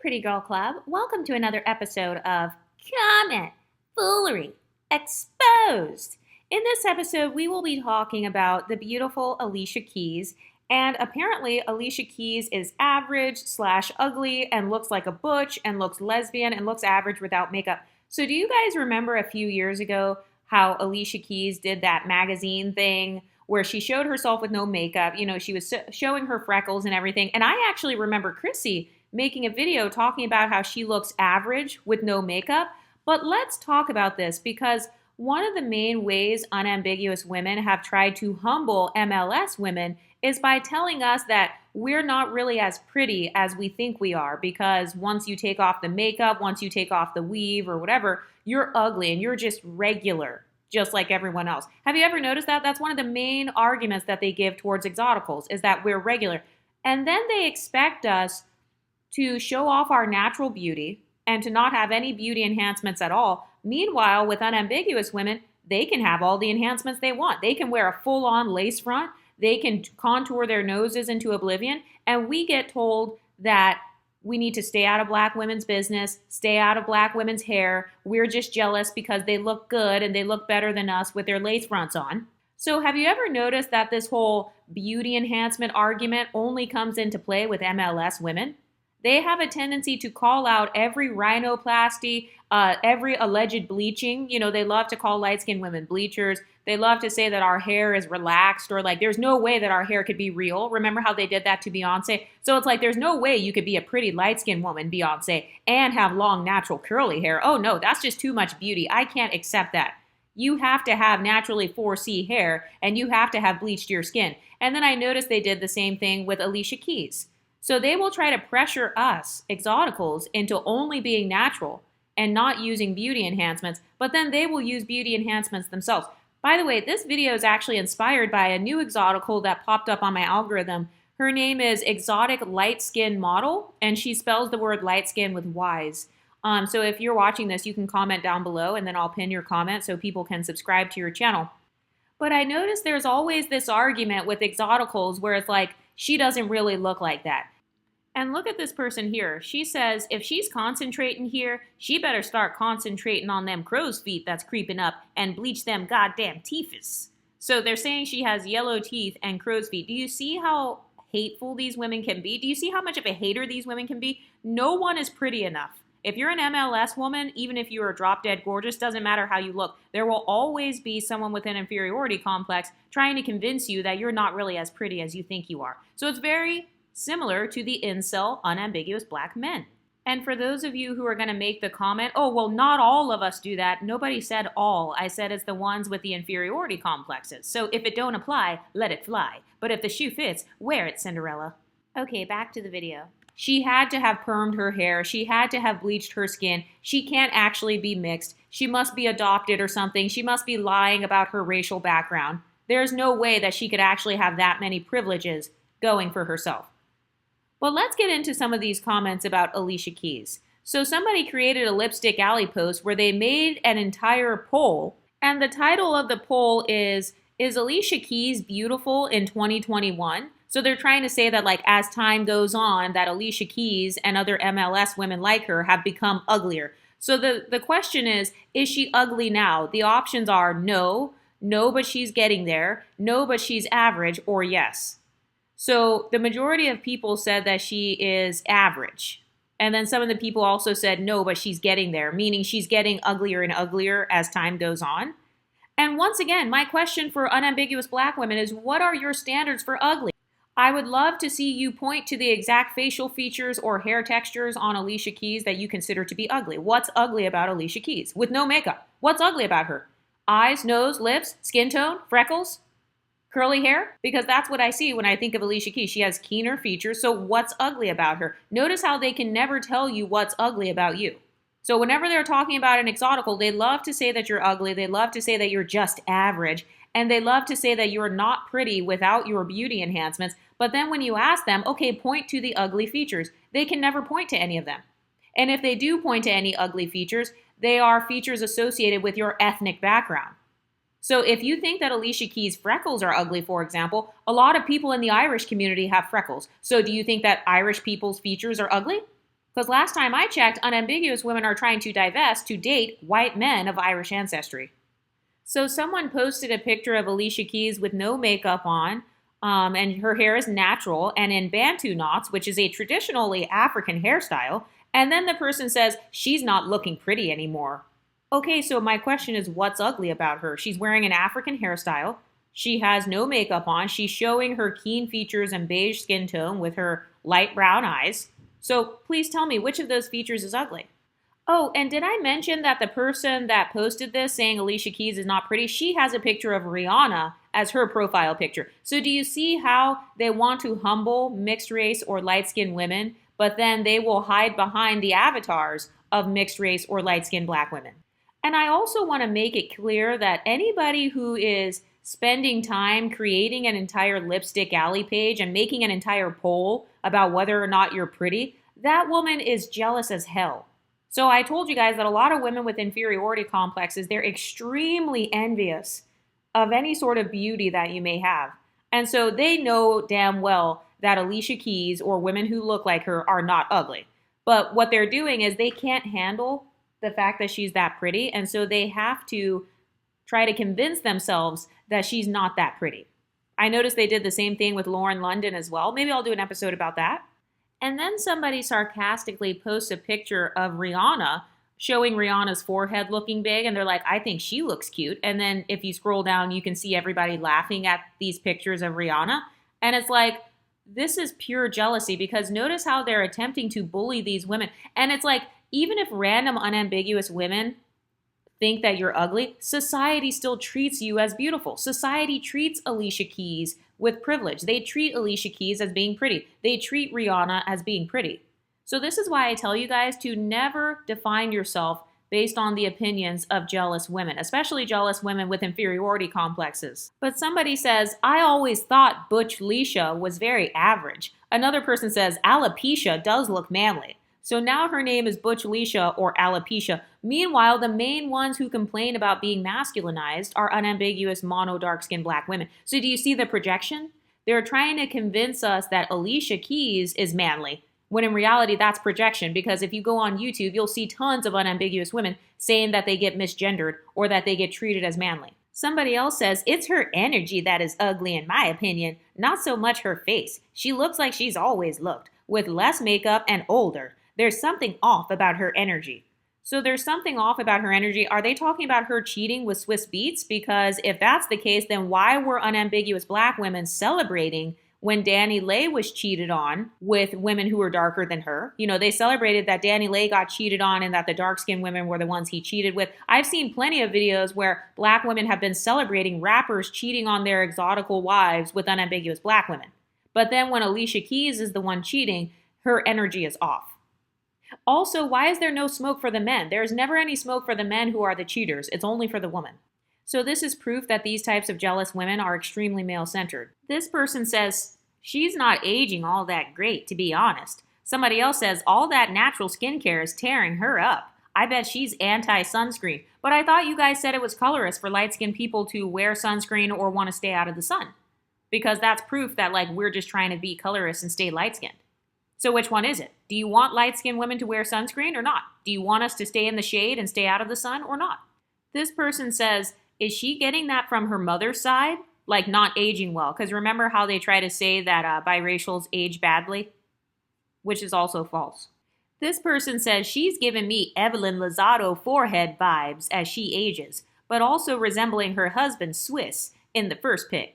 Pretty Girl Club. Welcome to another episode of Comment, Foolery, Exposed. In this episode, we will be talking about the beautiful Alicia Keys. And apparently, Alicia Keys is average / ugly and looks like a butch and looks lesbian and looks average without makeup. So do you guys remember a few years ago how Alicia Keys did that magazine thing where she showed herself with no makeup? You know, she was showing her freckles and everything. And I actually remember Chrissy making a video talking about how she looks average with no makeup. But let's talk about this because one of the main ways unambiguous women have tried to humble MLS women is by telling us that we're not really as pretty as we think we are, because once you take off the makeup, once you take off the weave or whatever, you're ugly and you're just regular, just like everyone else. Have you ever noticed that? That's one of the main arguments that they give towards Exoticals, is that we're regular. And then they expect us to show off our natural beauty and to not have any beauty enhancements at all. Meanwhile, with unambiguous women, they can have all the enhancements they want. They can wear a full-on lace front. They can contour their noses into oblivion. And we get told that we need to stay out of black women's business, stay out of black women's hair. We're just jealous because they look good and they look better than us with their lace fronts on. So have you ever noticed that this whole beauty enhancement argument only comes into play with MLS women? They have a tendency to call out every rhinoplasty, every alleged bleaching. You know, they love to call light-skinned women bleachers. They love to say that our hair is relaxed, or like there's no way that our hair could be real. Remember how they did that to Beyonce? So it's like there's no way you could be a pretty light-skinned woman, Beyonce, and have long, natural, curly hair. Oh no, that's just too much beauty. I can't accept that. You have to have naturally 4C hair, and you have to have bleached your skin. And then I noticed they did the same thing with Alicia Keys. So they will try to pressure us, Exoticals, into only being natural and not using beauty enhancements, but then they will use beauty enhancements themselves. By the way, this video is actually inspired by a new Exotical that popped up on my algorithm. Her name is Exotic Light Skin Model, and she spells the word light skin with Y's. So if you're watching this, you can comment down below, and then I'll pin your comment so people can subscribe to your channel. But I noticed there's always this argument with Exoticals where it's like, she doesn't really look like that. And look at this person here. She says if she's concentrating here, she better start concentrating on them crow's feet that's creeping up and bleach them goddamn teeths. So they're saying she has yellow teeth and crow's feet. Do you see how hateful these women can be? Do you see how much of a hater these women can be? No one is pretty enough. If you're an MLS woman, even if you're drop dead gorgeous, doesn't matter how you look, there will always be someone with an inferiority complex trying to convince you that you're not really as pretty as you think you are. So it's very similar to the incel unambiguous black men. And for those of you who are going to make the comment, oh, well, not all of us do that. Nobody said all. I said it's the ones with the inferiority complexes. So if it don't apply, let it fly. But if the shoe fits, wear it, Cinderella. Okay, back to the video. She had to have permed her hair. She had to have bleached her skin. She can't actually be mixed. She must be adopted or something. She must be lying about her racial background. There's no way that she could actually have that many privileges going for herself. But let's get into some of these comments about Alicia Keys. So somebody created a Lipstick Alley post where they made an entire poll, and the title of the poll is Alicia Keys beautiful in 2021? So they're trying to say that, like, as time goes on, that Alicia Keys and other MLS women like her have become uglier. So the question is she ugly now? The options are no, but she's getting there, no, but she's average, or yes. So the majority of people said that she is average. And then some of the people also said no, but she's getting there, meaning she's getting uglier and uglier as time goes on. And once again, my question for unambiguous black women is, what are your standards for ugly? I would love to see you point to the exact facial features or hair textures on Alicia Keys that you consider to be ugly. What's ugly about Alicia Keys with no makeup? What's ugly about her? Eyes, nose, lips, skin tone, freckles? Curly hair? Because that's what I see when I think of Alicia Keys. She has keener features, so what's ugly about her? Notice how they can never tell you what's ugly about you. So whenever they're talking about an Exotical, they love to say that you're ugly, they love to say that you're just average, and they love to say that you're not pretty without your beauty enhancements. But then when you ask them, okay, point to the ugly features, they can never point to any of them. And if they do point to any ugly features, they are features associated with your ethnic background. So if you think that Alicia Keys' freckles are ugly, for example, a lot of people in the Irish community have freckles. So do you think that Irish people's features are ugly? Because last time I checked, unambiguous women are trying to divest to date white men of Irish ancestry. So someone posted a picture of Alicia Keys with no makeup on, and her hair is natural and in Bantu knots, which is a traditionally African hairstyle. And then the person says she's not looking pretty anymore. Okay, so my question is, what's ugly about her? She's wearing an African hairstyle. She has no makeup on. She's showing her keen features and beige skin tone with her light brown eyes. So please tell me, which of those features is ugly? Oh, and did I mention that the person that posted this saying Alicia Keys is not pretty, she has a picture of Rihanna as her profile picture. So do you see how they want to humble mixed race or light-skinned women, but then they will hide behind the avatars of mixed race or light-skinned black women? And I also want to make it clear that anybody who is spending time creating an entire lipstick alley page and making an entire poll about whether or not you're pretty, that woman is jealous as hell. So I told you guys that a lot of women with inferiority complexes, they're extremely envious of any sort of beauty that you may have. And so they know damn well that Alicia Keys or women who look like her are not ugly. But what they're doing is they can't handle the fact that she's that pretty. And so they have to try to convince themselves that she's not that pretty. I noticed they did the same thing with Lauren London as well. Maybe I'll do an episode about that. And then somebody sarcastically posts a picture of Rihanna showing Rihanna's forehead looking big. And they're like, I think she looks cute. And then if you scroll down, you can see everybody laughing at these pictures of Rihanna. And it's like, this is pure jealousy, because notice how they're attempting to bully these women. And it's like, even if random unambiguous women think that you're ugly, society still treats you as beautiful. Society treats Alicia Keys with privilege. They treat Alicia Keys as being pretty. They treat Rihanna as being pretty. So this is why I tell you guys to never define yourself based on the opinions of jealous women, especially jealous women with inferiority complexes. But somebody says, I always thought Butch Alicia was very average. Another person says, alopecia does look manly. So now her name is Butch Alicia or alopecia. Meanwhile, the main ones who complain about being masculinized are unambiguous mono dark-skinned black women. So do you see the projection? They're trying to convince us that Alicia Keys is manly, when in reality that's projection, because if you go on YouTube, you'll see tons of unambiguous women saying that they get misgendered or that they get treated as manly. Somebody else says, it's her energy that is ugly in my opinion, not so much her face. She looks like she's always looked, with less makeup and older. There's something off about her energy. So there's something off about her energy. Are they talking about her cheating with Swiss Beats? Because if that's the case, then why were unambiguous black women celebrating when Danny Lay was cheated on with women who were darker than her? You know, they celebrated that Danny Lay got cheated on and that the dark-skinned women were the ones he cheated with. I've seen plenty of videos where black women have been celebrating rappers cheating on their exotical wives with unambiguous black women. But then when Alicia Keys is the one cheating, her energy is off. Also, why is there no smoke for the men? There's never any smoke for the men who are the cheaters. It's only for the woman. So this is proof that these types of jealous women are extremely male-centered. This person says, she's not aging all that great, to be honest. Somebody else says, all that natural skincare is tearing her up. I bet she's anti-sunscreen. But I thought you guys said it was colorist for light-skinned people to wear sunscreen or want to stay out of the sun. Because that's proof that, like, we're just trying to be colorists and stay light-skinned. So which one is it? Do you want light-skinned women to wear sunscreen or not? Do you want us to stay in the shade and stay out of the sun or not? This person says, is she getting that from her mother's side? Like not aging well? Because remember how they try to say that biracials age badly? Which is also false. This person says she's giving me Evelyn Lozado forehead vibes as she ages, but also resembling her husband Swiss in the first pic.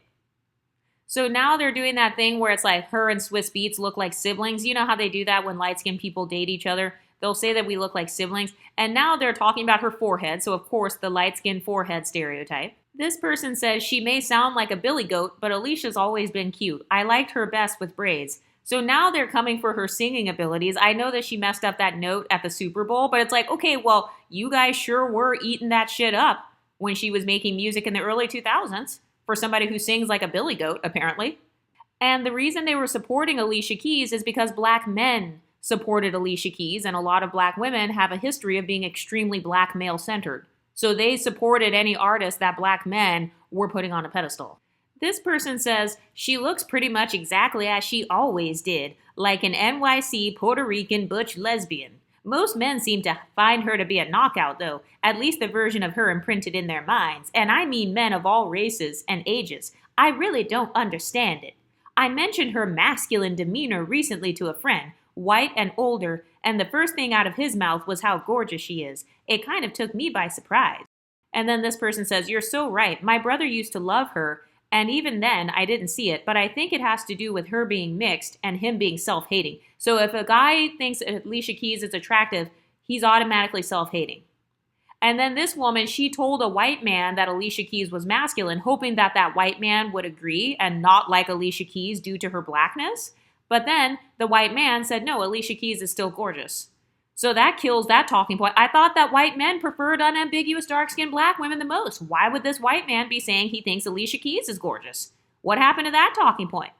So now they're doing that thing where it's like her and Swiss Beats look like siblings. You know how they do that when light-skinned people date each other? They'll say that we look like siblings. And now they're talking about her forehead. So of course, the light-skinned forehead stereotype. This person says she may sound like a billy goat, but Alicia's always been cute. I liked her best with braids. So now they're coming for her singing abilities. I know that she messed up that note at the Super Bowl, but it's like, okay, well, you guys sure were eating that shit up when she was making music in the early 2000s. For somebody who sings like a billy goat, apparently. And the reason they were supporting Alicia Keys is because black men supported Alicia Keys, and a lot of black women have a history of being extremely black male-centered. So they supported any artist that black men were putting on a pedestal. This person says she looks pretty much exactly as she always did, like an NYC Puerto Rican butch lesbian. Most men seem to find her to be a knockout, though, at least the version of her imprinted in their minds, and I mean men of all races and ages. I really don't understand it. I mentioned her masculine demeanor recently to a friend, white and older, and the first thing out of his mouth was how gorgeous she is. It kind of took me by surprise. And then this person says, "You're so right. My brother used to love her, and even then I didn't see it, but I think it has to do with her being mixed and him being self-hating. So if a guy thinks Alicia Keys is attractive, he's automatically self-hating." And then this woman, she told a white man that Alicia Keys was masculine, hoping that that white man would agree and not like Alicia Keys due to her blackness. But then the white man said, no, Alicia Keys is still gorgeous. So that kills that talking point. I thought that white men preferred unambiguous dark-skinned black women the most. Why would this white man be saying he thinks Alicia Keys is gorgeous? What happened to that talking point?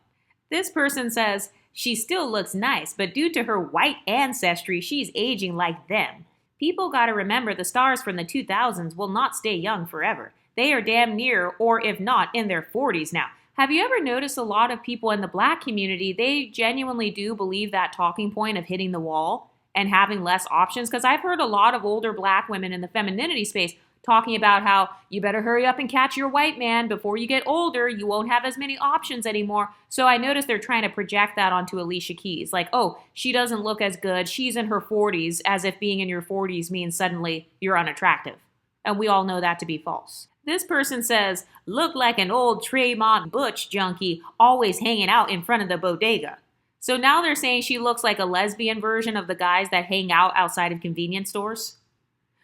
This person says, she still looks nice, but due to her white ancestry, she's aging like them. People gotta remember the stars from the 2000s will not stay young forever. They are damn near, or if not, in their 40s now. Have you ever noticed a lot of people in the black community, they genuinely do believe that talking point of hitting the wall and having less options? Because I've heard a lot of older black women in the femininity space talking about how you better hurry up and catch your white man before you get older. You won't have as many options anymore. So I noticed they're trying to project that onto Alicia Keys. Like, oh, she doesn't look as good. She's in her 40s, as if being in your 40s means suddenly you're unattractive. And we all know that to be false. This person says, look like an old Tremont butch junkie always hanging out in front of the bodega. So now they're saying she looks like a lesbian version of the guys that hang out outside of convenience stores.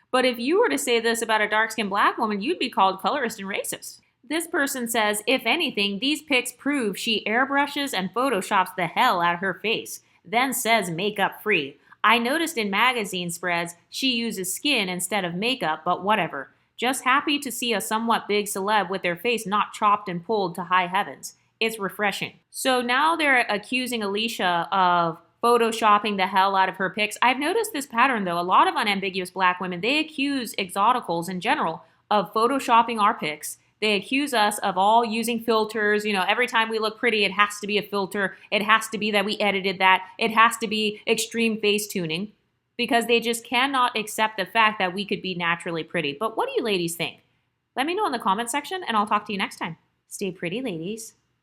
But if you were to say this about a dark-skinned black woman, you'd be called colorist and racist. This person says, if anything, these pics prove she airbrushes and photoshops the hell out of her face, then says makeup free. I noticed in magazine spreads she uses skin instead of makeup, but whatever. Just happy to see a somewhat big celeb with their face not chopped and pulled to high heavens. It's refreshing. So now they're accusing Alicia of photoshopping the hell out of her pics. I've noticed this pattern, though. A lot of unambiguous black women, they accuse exoticals in general of photoshopping our pics. They accuse us of all using filters. You know, every time we look pretty, it has to be a filter. It has to be that we edited that. It has to be extreme face tuning, because they just cannot accept the fact that we could be naturally pretty. But what do you ladies think? Let me know in the comment section, and I'll talk to you next time. Stay pretty, ladies.